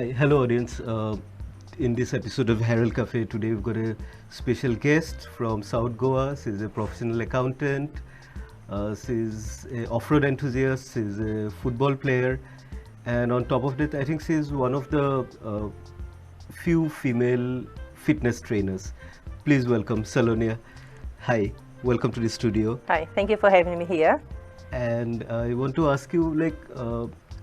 Hi, hello audience. In this episode of Herald Cafe today we've got a special guest from South Goa. She's a professional accountant. She's an off-road enthusiast. She's a football player, and on top of that, I think she's one of the few female fitness trainers. Please welcome Solania. Hi, welcome to the studio. Hi, thank you for having me here. And I want to ask you,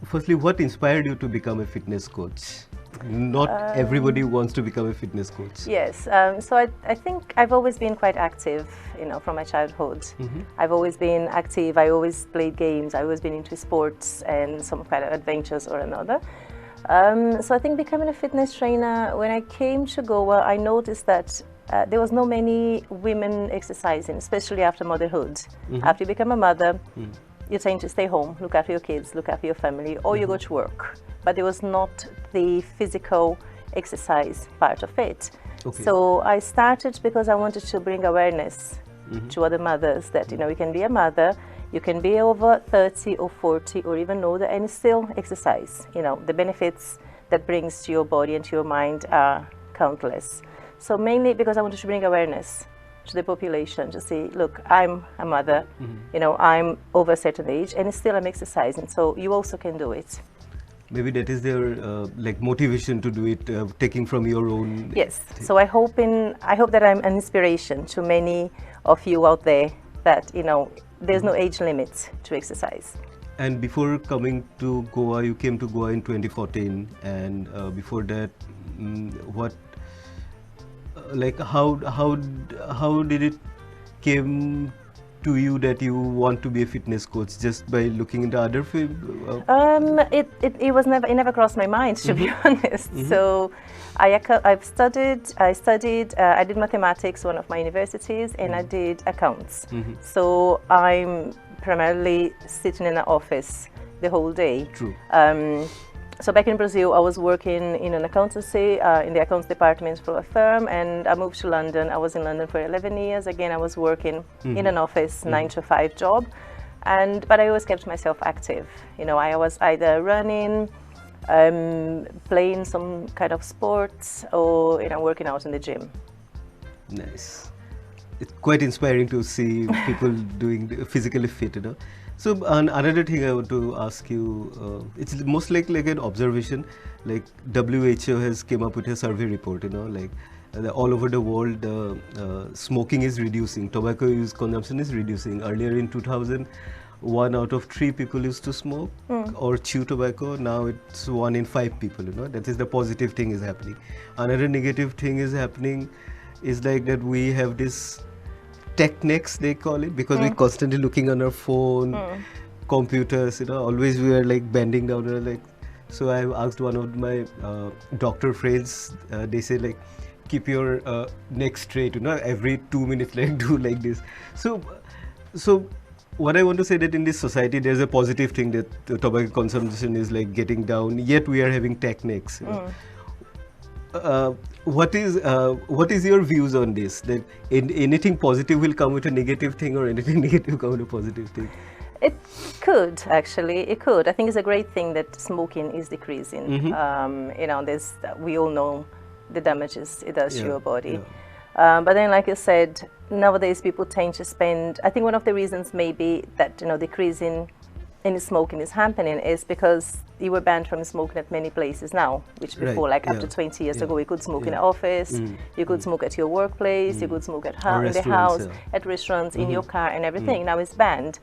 firstly, what inspired you to become a fitness coach? Not everybody wants to become a fitness coach. Yes, so I think I've always been quite active, from my childhood. I've always been active, I always played games, I've always been into sports and some kind of adventures or another. So I think becoming a fitness trainer, when I came to Goa, I noticed that there was no many women exercising, especially after motherhood. After you become a mother, you tend to stay home, look after your kids, look after your family, or you go to work. But there was not the physical exercise part of it. Okay. So I started because I wanted to bring awareness to other mothers that, you can be a mother, you can be over 30 or 40 or even older and still exercise. The benefits that brings to your body and to your mind are countless. So mainly because I wanted to bring awareness to the population to say, look, I'm a mother, I'm over a certain age and still I'm exercising, so you also can do it. Maybe that is their motivation to do it, taking from your own. Yes. So I hope that I'm an inspiration to many of you out there that there's no age limit to exercise. And before coming to Goa, you came to Goa in 2014, and before that, how did it came to you that you want to be a fitness coach? Just by looking into other field? It never crossed my mind, to be honest. So I did mathematics, one of my universities, and I did accounts. So I'm primarily sitting in an office the whole day. True. So back in Brazil, I was working in an accountancy, in the accounts department for a firm, and I moved to London. I was in London for 11 years. Again, I was working in an office, 9-to-5 job, but I always kept myself active. I was either running, playing some kind of sports, or working out in the gym. Nice. It's quite inspiring to see people doing physically fit, So another thing I want to ask you, it's most like an observation, like WHO has came up with a survey report, all over the world, smoking is reducing, tobacco use consumption is reducing. Earlier in 2000, 1 out of 3 people used to smoke or chew tobacco. Now it's 1 in 5 people, That is the positive thing is happening. Another negative thing is happening is like that we have this tech necks, they call it, because we're constantly looking on our phone, computers, always we are bending down. So I asked one of my doctor friends, they say keep your neck straight, every 2 minutes, do like this. So what I want to say that in this society, there's a positive thing that the tobacco consumption is getting down, yet we are having tech necks. What is your views on this? That anything positive will come with a negative thing, or anything negative come with a positive thing? It could, actually. It could. I think it's a great thing that smoking is decreasing. We all know the damages it does to your body. Yeah. But then, like you said, nowadays people tend to spend. I think one of the reasons maybe that decreasing in smoking is happening is because you were banned from smoking at many places now, which before, up to 20 years ago, you could smoke in the office, you could smoke at your workplace, you could smoke at in the house, at restaurants, in your car and everything. Now it's banned.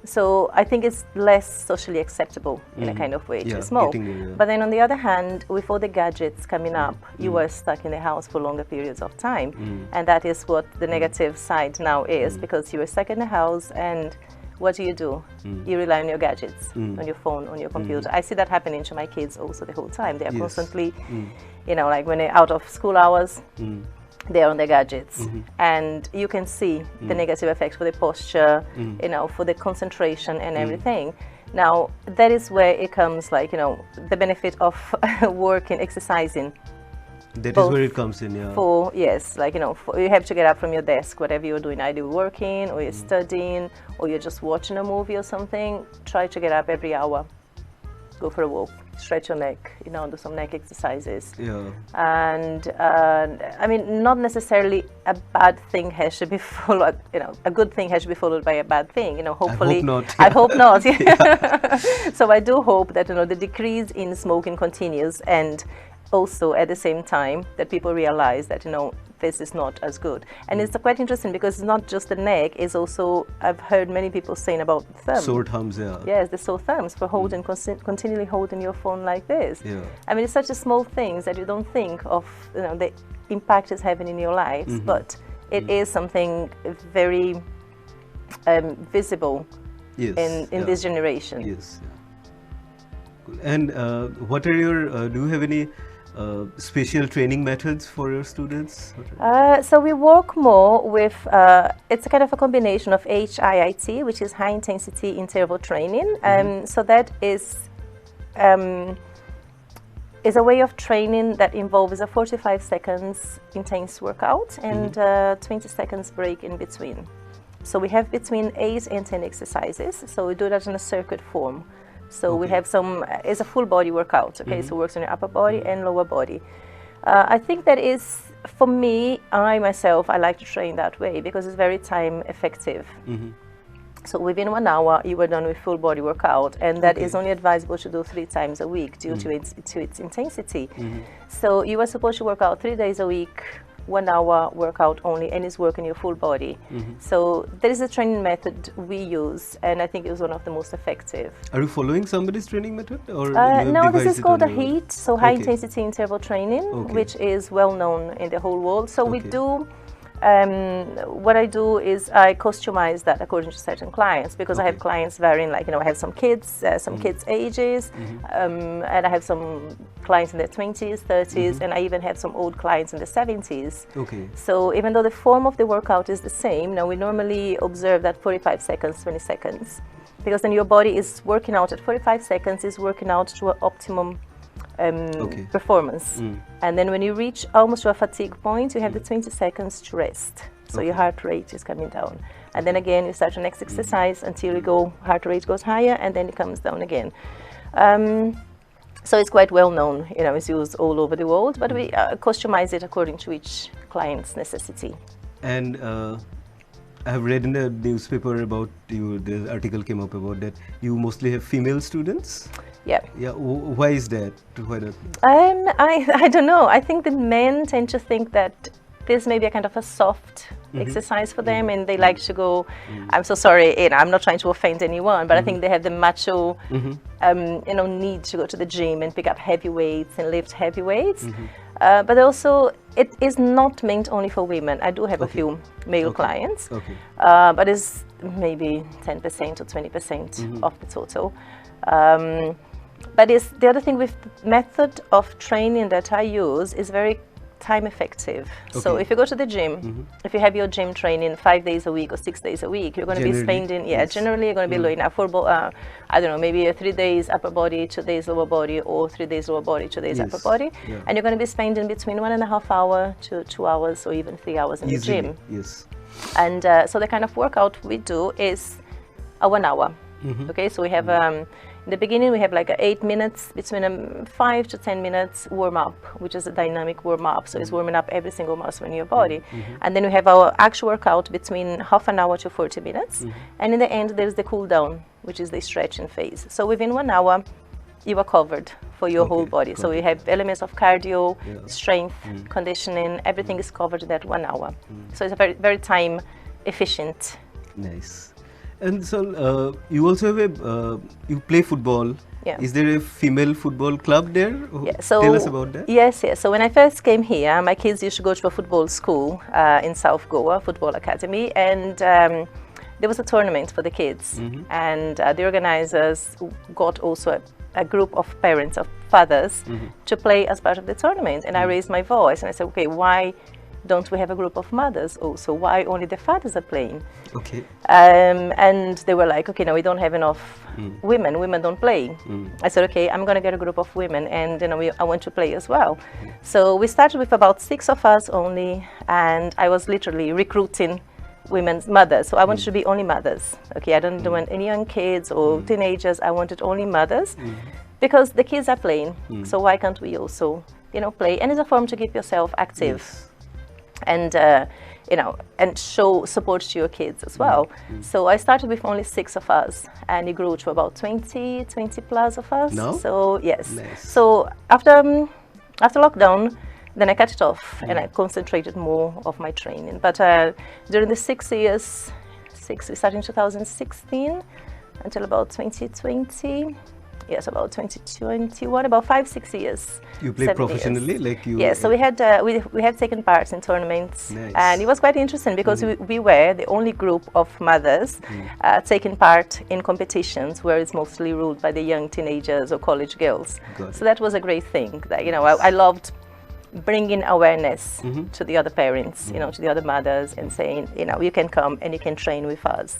So I think it's less socially acceptable in a kind of way to smoke. But then on the other hand, with all the gadgets coming up, you were stuck in the house for longer periods of time. And that is what the negative side now is, because you were stuck in the house and what do? You rely on your gadgets, on your phone, on your computer. I see that happening to my kids also the whole time. They are constantly, when they're out of school hours, they're on their gadgets. And you can see the negative effects for the posture, for the concentration and everything. Now, that is where it comes, the benefit of working, exercising. That is where it comes in, yeah. You have to get up from your desk, whatever you're doing, either working or you're studying or you're just watching a movie or something, try to get up every hour. go for a walk, stretch your neck, you know, do some neck exercises. Yeah. And I mean, not necessarily a bad thing has to be followed, you know, a good thing has to be followed by a bad thing, you know, hopefully. I hope not. I hope not. So I do hope that, you know, the decrease in smoking continues, and also at the same time that people realize that, you know, this is not as good. And it's quite interesting because it's not just the neck, it's also, I've heard many people saying about thumbs. Sore thumbs, yeah. Yes, the sore thumbs for holding, continually holding your phone like this. Yeah. I mean, it's such a small thing that you don't think of, you know, the impact it's having in your lives, but it is something very visible in this generation. Yes. Yeah. Cool. And what are your, do you have any special training methods for your students? So we work more with, it's a kind of a combination of HIIT, which is high intensity interval training. So that is a way of training that involves a 45 seconds intense workout and 20 seconds break in between. So we have between 8 and 10 exercises. So we do that in a circuit form. So we have some, it's a full body workout, okay? So it works on your upper body and lower body. I think that is, for me, I myself, I like to train that way because it's very time effective. So within 1 hour, you are done with full body workout, and that is only advisable to do 3 times a week due to its intensity. So you are supposed to work out 3 days a week, 1 hour workout only, and it's working your full body. So there is a training method we use, and I think it was one of the most effective. Are you following somebody's training method, or no? This is called a HIIT, so high intensity interval training, which is well known in the whole world. So we do. What I do is I customize that according to certain clients, because I have clients varying, like, you know, I have some kids, kids ages, and I have some clients in their 20s, 30s, and I even have some old clients in the 70s. So even though the form of the workout is the same, now we normally observe that 45 seconds, 20 seconds, because then your body is working out at 45 seconds, is working out to an optimum performance. And then when you reach almost to a fatigue point, you have the 20 seconds to rest. So your heart rate is coming down. And then again, you start your next exercise until you go, heart rate goes higher, and then it comes down again. So it's quite well known, you know, it's used all over the world, but we customize it according to each client's necessity. And I have read in the newspaper about you, the article came up about that you mostly have female students. Yeah. Yeah. Why is that? Why not? I don't know. I think the men tend to think that this may be a kind of a soft exercise for them, and they like to go. I'm so sorry, you know, I'm not trying to offend anyone, but I think they have the macho, you know, need to go to the gym and pick up heavy weights and lift heavy weights. But also, it is not meant only for women. I do have a few male clients, but it's maybe 10% to 20% of the total. But it's the other thing with the method of training that I use is very time effective. So if you go to the gym, if you have your gym training 5 days a week or 6 days a week, you're going to be spending, generally you're going to be doing a full, I don't know, maybe 3 days upper body, 2 days lower body, or 3 days lower body, 2 days upper body. And you're going to be spending between 1.5 hours to 2 hours or even 3 hours in the gym. And so the kind of workout we do is a 1 hour. Okay, so we have in the beginning we have like 8 minutes, between 5 to 10 minutes warm up, which is a dynamic warm up. So it's warming up every single muscle in your body. And then we have our actual workout between half an hour to 40 minutes. And in the end there's the cool down, which is the stretching phase. So within 1 hour you are covered for your whole body. So we have elements of cardio, strength, conditioning, everything is covered in that 1 hour. So it's a very, very time efficient. Nice. And so you also have you play football. Is there a female football club there? So tell us about that. Yes. So when I first came here, my kids used to go to a football school in South Goa, Football Academy, and there was a tournament for the kids. And the organizers got also a group of parents, of fathers, to play as part of the tournament. And I raised my voice and I said, okay, why don't we have a group of mothers also? Why only the fathers are playing? And they were like, okay, no, we don't have enough women. Women don't play. I said, okay, I'm going to get a group of women, and you know, I want to play as well. So we started with about 6 of us only, and I was literally recruiting women's mothers. So I wanted to be only mothers. Okay, I don't want any young kids or teenagers. I wanted only mothers. Because the kids are playing, so why can't we also, play? And it's a form to keep yourself active. Yes. And and show support to your kids as well. So I started with only 6 of us, and it grew to about 20 plus of us. Now? So yes. Nice. So after lockdown, then I cut it off and I concentrated more of my training. But during the 6 years, we started in 2016 until about 2020. Yes, about 2021, about 5-6 years. You play professionally, years. like you? Yeah, so we have taken part in tournaments, nice. and it was quite interesting because we were the only group of mothers taking part in competitions where it's mostly ruled by the young teenagers or college girls. So that was a great thing. That I loved bringing awareness to the other parents, to the other mothers, and saying, you can come and you can train with us.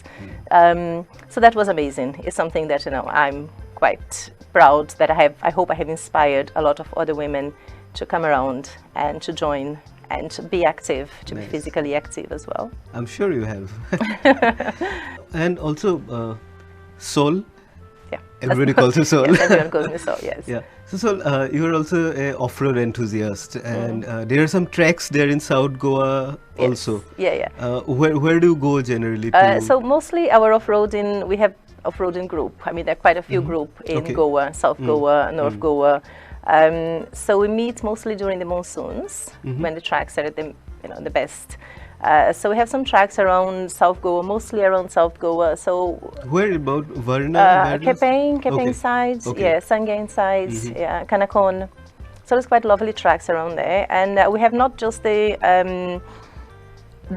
So that was amazing. It's something that I'm quite proud that I hope I have inspired a lot of other women to come around and to join and to be active, to be physically active as well. I'm sure you have. And also Sol. Yeah. Everybody calls you Sol. Yes, everyone calls me Sol, yes. Yeah. So Sol, you are also an off-road enthusiast, and there are some tracks there in South Goa also. Yeah. Where do you go generally? So mostly our off-roading, we have off-roading group. I mean, there are quite a few group in Goa, South Goa, North Goa. So we meet mostly during the monsoons when the tracks are at the best. So we have some tracks around South Goa, mostly around South Goa. So where about Varna? Kepeng sides, yeah, Sangain sides, yeah, Kanakon. So there's quite lovely tracks around there, and we have not just the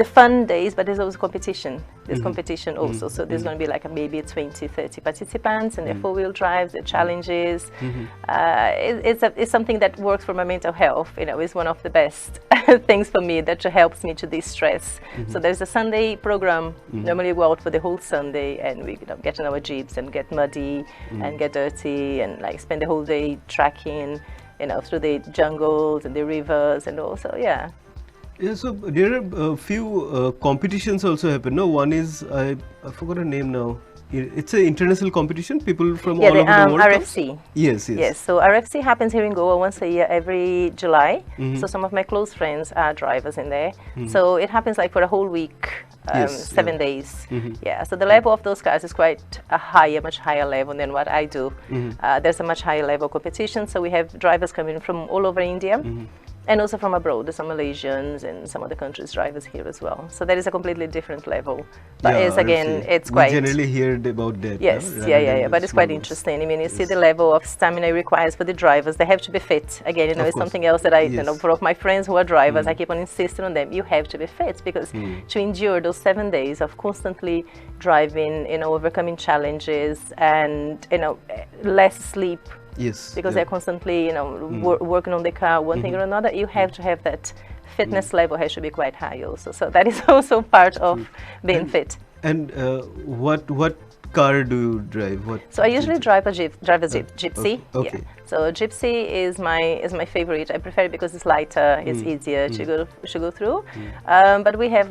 fun days, but there's always competition. There's competition also. So there's going to be like maybe 20-30 participants, and the 4-wheel drives, the challenges. It's something that works for my mental health. It's one of the best things for me that helps me to de-stress. So there's a Sunday program. Normally we go out for the whole Sunday, and we get in our jeeps and get muddy and get dirty and like spend the whole day trekking, through the jungles and the rivers and also, yeah. Yeah, so there are a few competitions also happen. No, one is I forgot her name now. It's an international competition. People from all over the world. RFC. Yes. So RFC happens here in Goa once a year, every July. So some of my close friends are drivers in there. So it happens like for a whole week, 7 days. Yeah. So the level of those cars is quite a much higher level than what I do. There's a much higher level competition. So we have drivers coming from all over India. And also from abroad, there's some Malaysians and some other countries drivers here as well. So that is a completely different level. But it's quite... We generally heard about that. Yes, yeah. But it's quite interesting. I mean, you see the level of stamina it requires for the drivers. They have to be fit. Again, it's something else that for my friends who are drivers, I keep on insisting on them. You have to be fit because to endure those 7 days of constantly driving, overcoming challenges and, less sleep. Yes. Because they're constantly, working on the car, one thing or another. You have to have that fitness level has to be quite high also. So that is also part of being fit. And what car do you drive? So I usually drive a gypsy. Okay. Yeah. So gypsy is my favorite. I prefer it because it's lighter, it's easier to go through. But we have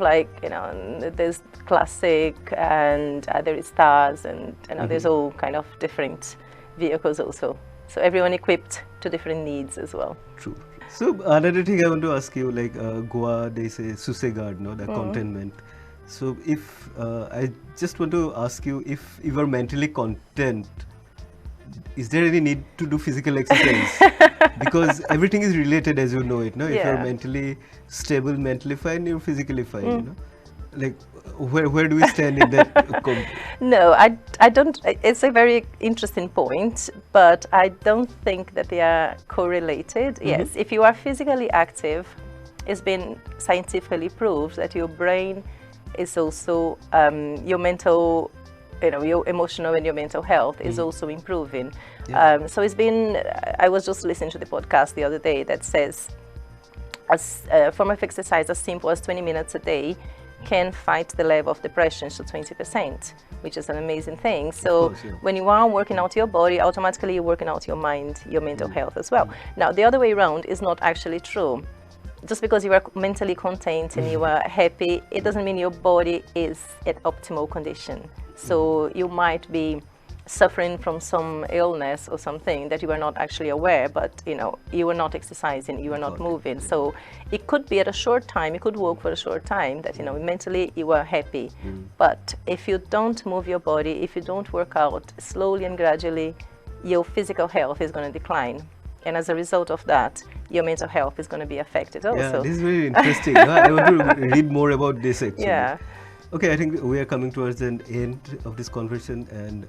there's classic and there is stars and there's all kind of different vehicles also. So everyone equipped to different needs as well. True. So another thing I want to ask you, like Goa, they say susegard, the contentment. So if I just want to ask you, if you are mentally content, is there any need to do physical exercise? Because everything is related, as you know it. No, if you're mentally stable, mentally fine, you're physically fine. Like where do we stand in that? No, I don't. It's a very interesting point, but I don't think that they are correlated. Yes, if you are physically active, it's been scientifically proved that your brain is also your mental, your emotional and your mental health is also improving. So it's been. I was just listening to the podcast the other day that says, as a form of exercise as simple as 20 minutes a day can fight the level of depression to 20%, which is an amazing thing. So when you are working out your body, automatically you're working out your mind, your mental health as well. Now, the other way around is not actually true. Just because you are mentally content and you are happy, it doesn't mean your body is at optimal condition. So you might be suffering from some illness or something that you were not actually aware, but you know, you were not exercising, you were not moving. So it could be at a short time, you could walk for a short time that, you know, mentally you were happy. But if you don't move your body, if you don't work out, slowly and gradually, your physical health is going to decline. And as a result of that, your mental health is going to be affected also. Yeah, this is very interesting. I want to read more about this actually. Yeah. Okay, I think we are coming towards the end of this conversation, and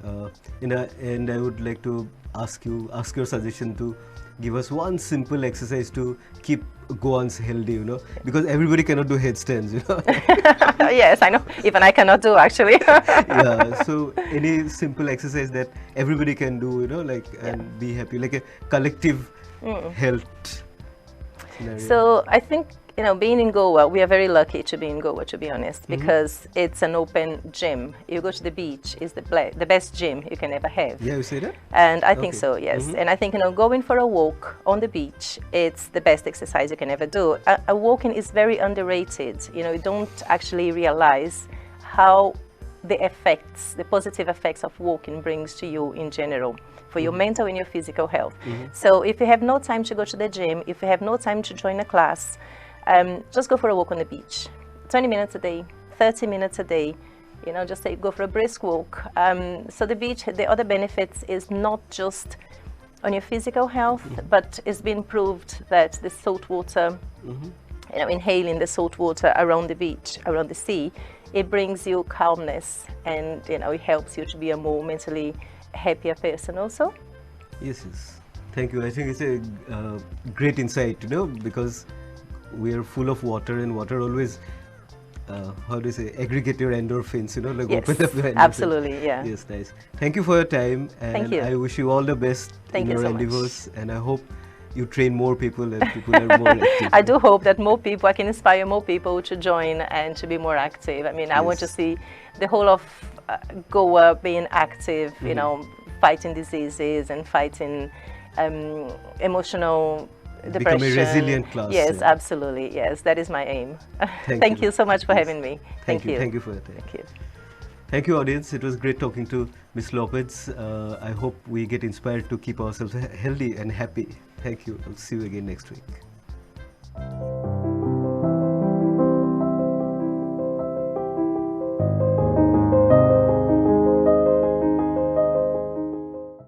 in the end, I would like to ask your suggestion to give us one simple exercise to keep goans healthy, you know, because everybody cannot do headstands, you know. Yes, I know. Even I cannot do actually. Yeah, so any simple exercise that everybody can do, you know, like, and be happy, like a collective health scenario. So I think, you know, being in Goa, we are very lucky to be in Goa, to be honest, because it's an open gym. You go to the beach, is the best gym you can ever have. Yeah, you say that? And I think so, yes. And I think, you know, going for a walk on the beach, it's the best exercise you can ever do. A walking is very underrated. You know, you don't actually realize how the effects, the positive effects of walking brings to you in general, for your mental and your physical health. So if you have no time to go to the gym, if you have no time to join a class, just go for a walk on the beach. 20 minutes a day, 30 minutes a day, you know, just go for a brisk walk. So the beach, the other benefits is not just on your physical health, but it's been proved that the salt water, you know, inhaling the salt water around the beach, around the sea, it brings you calmness, and, you know, it helps you to be a more mentally happier person also. Yes, yes. Thank you. I think it's a great insight, you know, because we are full of water, and water always, how do you say, aggregate your endorphins, you know, like open up your endorphins. Absolutely, yeah. Yes, nice. Thank you for your time, and Thank you. I wish you all the best in your so endeavors, and I hope you train more people and people are more active. I do hope that more people, I can inspire more people to join and to be more active. I mean, I want to see the whole of Goa being active, you know, fighting diseases and fighting emotional depression. Become a resilient class. Yes, absolutely. Yes, that is my aim. Thank you so much for having me. Thank you. Thank you for your time. Thank you. Thank you, audience. It was great talking to Ms. Lopez. I hope we get inspired to keep ourselves healthy and happy. Thank you. I'll see you again next week.